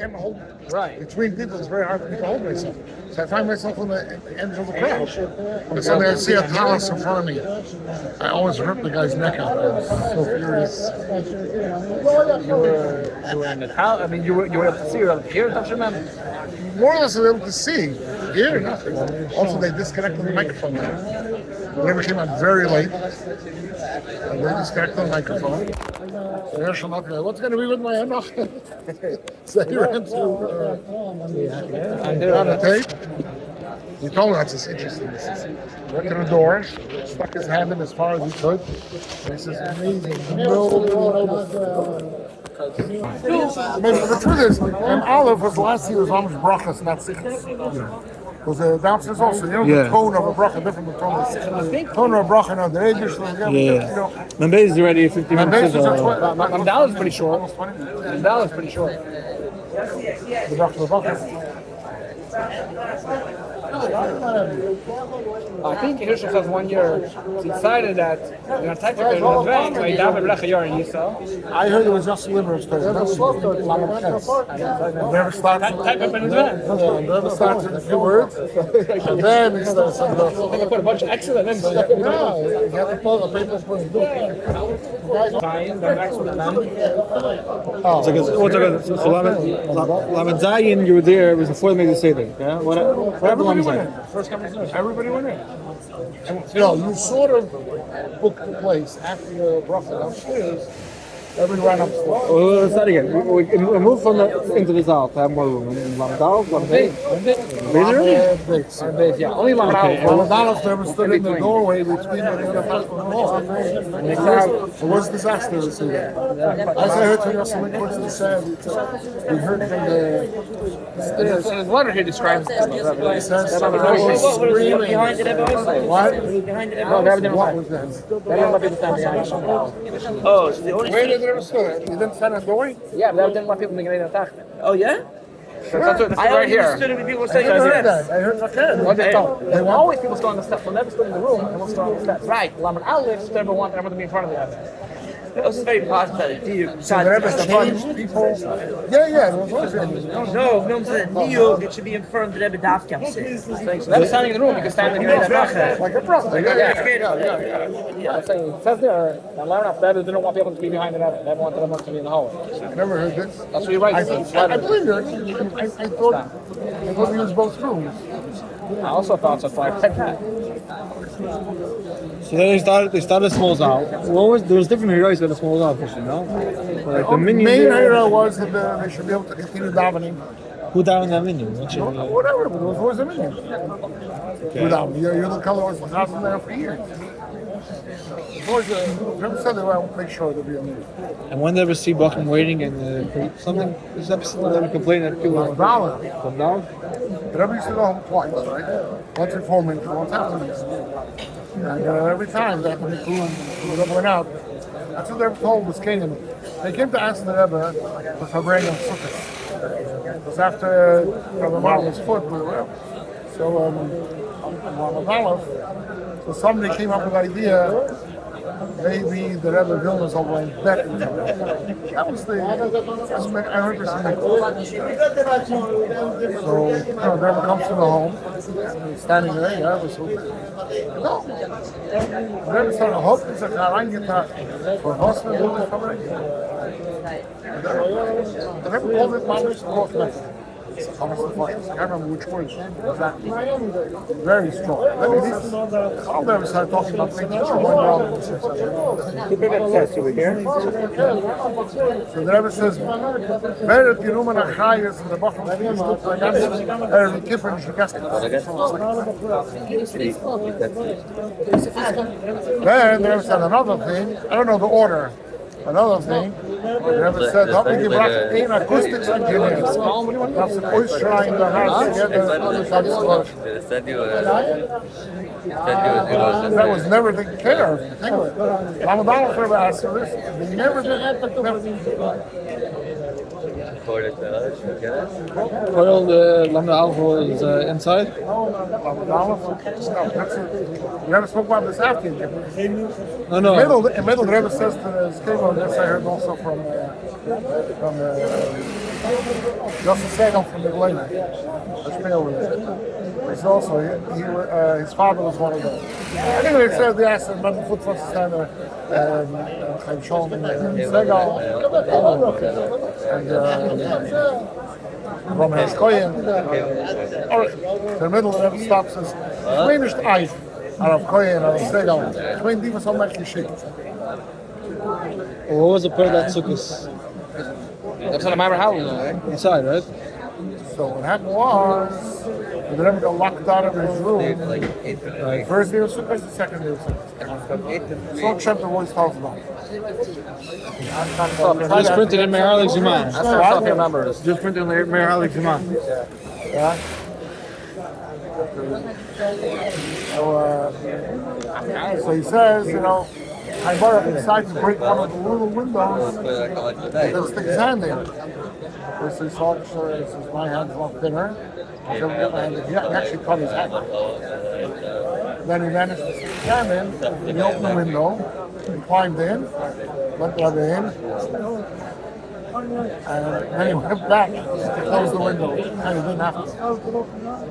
can't hold Right. between people. It's very hard for me to hold myself. So I find myself on the end of the crowd. And suddenly I see a talus in front of me. I always rip the guy's neck out. I'm so furious. You were in the town. I mean, you were able to see. You were able to hear it, man. More or less I was able to see. Hear nothing. Also, they disconnected the microphone now. They never came out very late. And they disconnected the microphone. So Herschel knocked me, what's going to be with my Enoch? So he ran to on the tape. He told me that's just interesting. He says, went to the door, stuck his hand in as far as he could. And he says, amazing. The truth is, Aleph was last year's Amish Birchas, not Sichos. Because downstairs also, the tone of a bracha different than the tone of a Sichos. Tone of a bracha, no, the English, My base is already 50 minutes. Mandal is pretty short. Mandal is pretty short. The bracha of bracha. I think Hirschel says 1 year he decided that you're going to take it in advance, so he davened Recha Yor in Yisroel. I heard it was just Liberals. Never starts. Type up in advance. Never starts with a few words. And then he starts. I think I put a bunch of extra in. No, you have to pull the paper for the book. So Lamed Zayin, you were there, it was before they made the Seder. Yeah? Whatever Everybody went in. First come everybody went in. No, you sort of booked the place after the bracha downstairs. Everybody ran upstairs. Let's start again. We moved into the Zaal to have more room. In Lamed Yeah, only Lamed never stood in the doorway between the house and the wall. It was a disaster to see that. As I heard from Yosef Quickly said, we heard from the stairs. His letter here describes it. He says somebody was screaming. What? No, they didn't What was that? They didn't let people stand behind. Oh, so the only Where did they ever stand? You didn't stand in the doorway? Yeah, but they didn't let people make an attack. Oh yeah? That's I right only here. understood it when people were saying I the heard steps. that. I heard that. What they don't. There were always people still on the steps. They'll never stood in the room and we'll stand on the steps. Right. Lamed Aleph, they never wanted everyone to be in front of the other. It was very positive. So the Rebbe changed people. Yeah, there was always No, I'm saying Neo, it should be in front of the Rebbe Dafkam. So they're standing in the room, you can stand in the room. like a brother. Yeah. I'm saying, it says there, that Lamed Aleph didn't want people to be behind the Rebbe. They wanted everyone to be in the hallway. I never heard this. That's what he writes. I believe it. I thought he used both rooms. I also thought so. I So then they started small Zaal. There was different heroes with the small Zaal, you know? Like the main hero was that they should be able to continue davening. Who down in that minion? Whatever, but it was always a minion. You're the color was thousand there for years. Rebbe said they want to make sure to be a minion. And when they ever see Bacham waiting and something, this episode they were complaining that people From down. come down. The Rebbe used to go home twice, right? Once before minutes, once after minutes. And every time that when the Rebbe went out, that's what they were told was Canaan. They came to ask the Rebbe for Fabring and Sukkot. It was after the Marvel's foot, whatever. So, so somebody came up with the idea, maybe the Rebbe Vilna's over and bet. That was the, I remember something. So, the Rebbe comes to the home, standing there, yeah, it was so bad. No. The Rebbe started, hope it's a Karangita for Boston, the Rebbe called it Mamish Growth Method. I can't remember which word exactly. Very strong. I'll never start talking about things which are going wrong. So the Rebbe says, Beret Yeruman Achayas and the Bacham Every Kippur and Shekaskin. Then the Rebbe said another thing, I don't know the order. Another thing, the Rebbe said, help me give in acoustics engineers. That's an oyster in the house together. That was never taken care of. Think of it. Lamed Aleph Rebbe asked for this. They never did that. While the Lamed Aleph is inside? Lamed Aleph? No, that's it. We never spoke about this after. No. In the middle, the Rebbe says to the Skego, this I heard also from Just a second from the Gelena. He's also, his father was one of them. Anyway, it says the acid, but the foot was standard, Chaim Shalom, Segal, and Roman Koyen. The middle of the stops is, Schweinisch Eich, Arav Koyen, Arav Segal. Schwein die was so much geschickt. What was the part that took us That's what I remember how. inside, right? So what happened was, the Rebbe got locked out of his room. First day of Sukkot, the second day of Sukkot. So chapter always talks about. Just printed in Meir Alex Zaman. That's what I remember. Just printed in Meir Alex Zaman. Yeah. So he says, I decided to break one of the little windows and stick his hand in. So he saw, my hand's a lot thinner. So he actually cut his hand. Then he managed to stick his hand in, he opened the window, he climbed in, let the other in, and then he went back to close the window, and he didn't have to.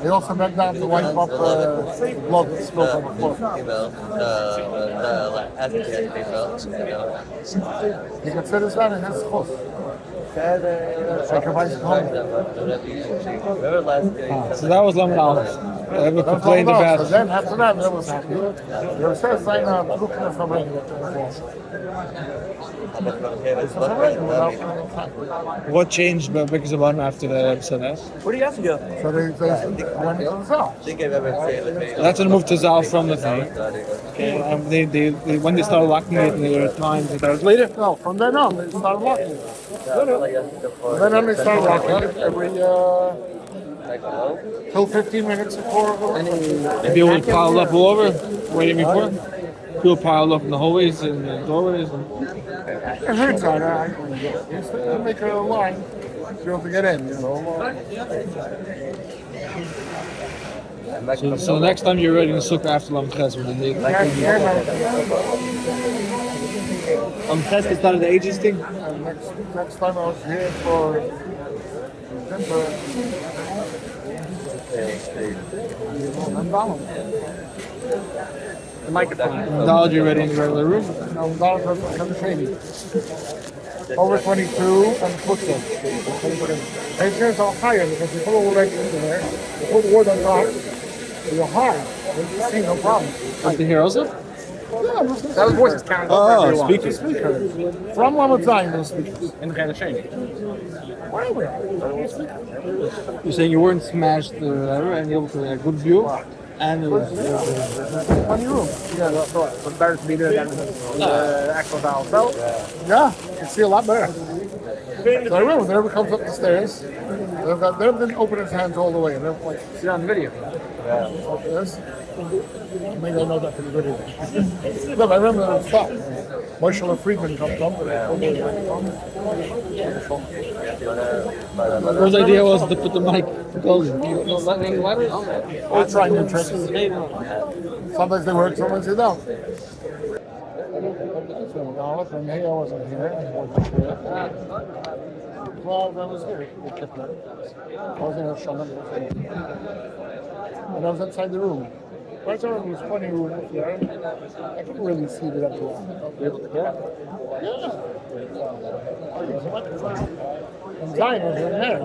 He also bent down to wipe up the blood that spilled on the floor. He considers that in his chus. Sacrifice home. So that was Lamed Aleph. Ever complained So about then after that, that was happy. There says, what changed because of one after the episode? What do you have to go? So they went to the south. That's when they moved to Zal from the thing. They when they started locking it, there were times that was later. No, from then on, they started locking it. From then on, they started locking it every, till 15 minutes before. And people would pile up all over, waiting before. People piled up in the hallways and the doorways. It hurts on her. You make a line to be able to get in, So next time you're ready to sukkah after Lam Ches, when they Ches they started the ages thing. Next time I was here for December. The microphone. Now you're ready in the regular room. No, dollars are kind of shady. Over 22 and football. And it's all higher because you put all the legs into there, you put the wood on top, so you're high. You see no problem. Like the heroes of? That was voices counting. Oh, speakers. From Lamed Zayin, those speakers. In the kind of shame. Whatever. You're saying you weren't smashed and you have a good view? And it was Funny room. Yeah, that's right. It's better to be there than the actual dial itself. Yeah, you can see a lot better. So I remember, the Rebbe comes up the stairs. The Rebbe didn't open his hands all the way. The Rebbe, like, See on the video. like this. Maybe I know that from the video. Look, I remember the stop. Moshe Friedman comes up. First idea was to put the mic closer. We're trying new tricks. Sometimes they work, sometimes they don't. From here, I wasn't here. Well, I was here. I wasn't here, Shalom. And I was outside the room. I thought it was funny room up there. I couldn't really see it up there. Yeah. And Zion was in there.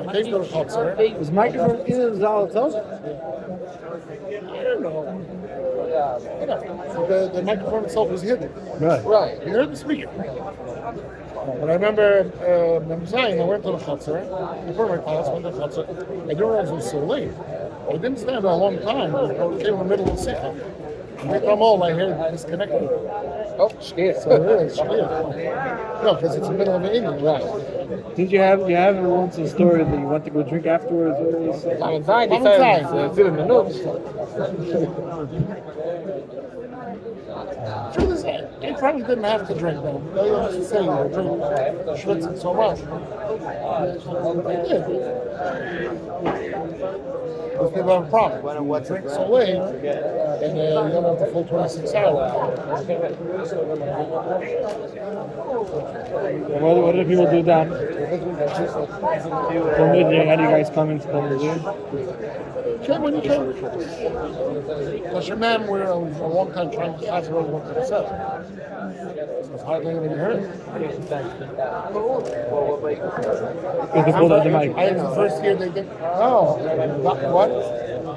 I came to the concert. Is microphone in the Zal itself? I don't know. So the microphone itself was hidden. Right. You heard the speaker. But I remember Zion, I went to the concert. Before my class, went to the concert. I didn't realize it was so late. I didn't stand a long time. I came in the middle of the city. When I come home, I hear it disconnected. Oh, scared. So it is clear. No, because it's the middle of England. Right. Did you have once a story that you went to go drink afterwards? I'm inside. He says, feeling the notes. Truth is, they probably didn't have to drink them. They used to say you drink schwitzing so much. They did. Because people have a problem. Drink so late, and you don't have the full 26 hours. What did people do down Comedy, how do you guys come into comedy? Came when you came. Because your man were a long time trying to pass it over what they said. It's hardly anybody heard. With the pull of the mic. I had the first year they did. Oh, what?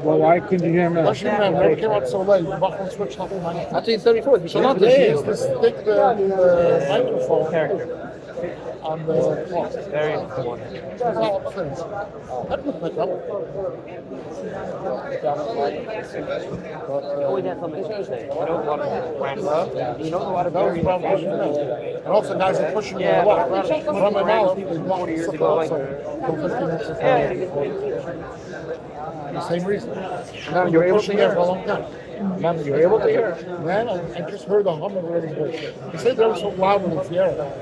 Well, why couldn't you hear me? Russian man never came out so late. The Bachman switched off the mic. That's what you said before. So not to use the stick the microphone on the clock. Very important. It's all upstairs. That was pick up. But, Always have something to say. You don't want to ramp up. You don't know how to that was bury probably pushing me. And also guys are pushing me a lot. From my mouth, they block the support, so go 15 minutes the same reason. Now you're able to Pushing hear. there for a long time. Now you're able to hear. Man, I just heard the hum of everybody's voice. They said they were so loud in the Sierra.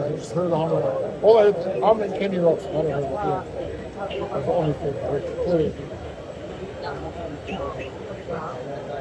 I just heard the hum of it. All I hum and Kenny Rocks. I don't know what That's the only thing I heard clearly.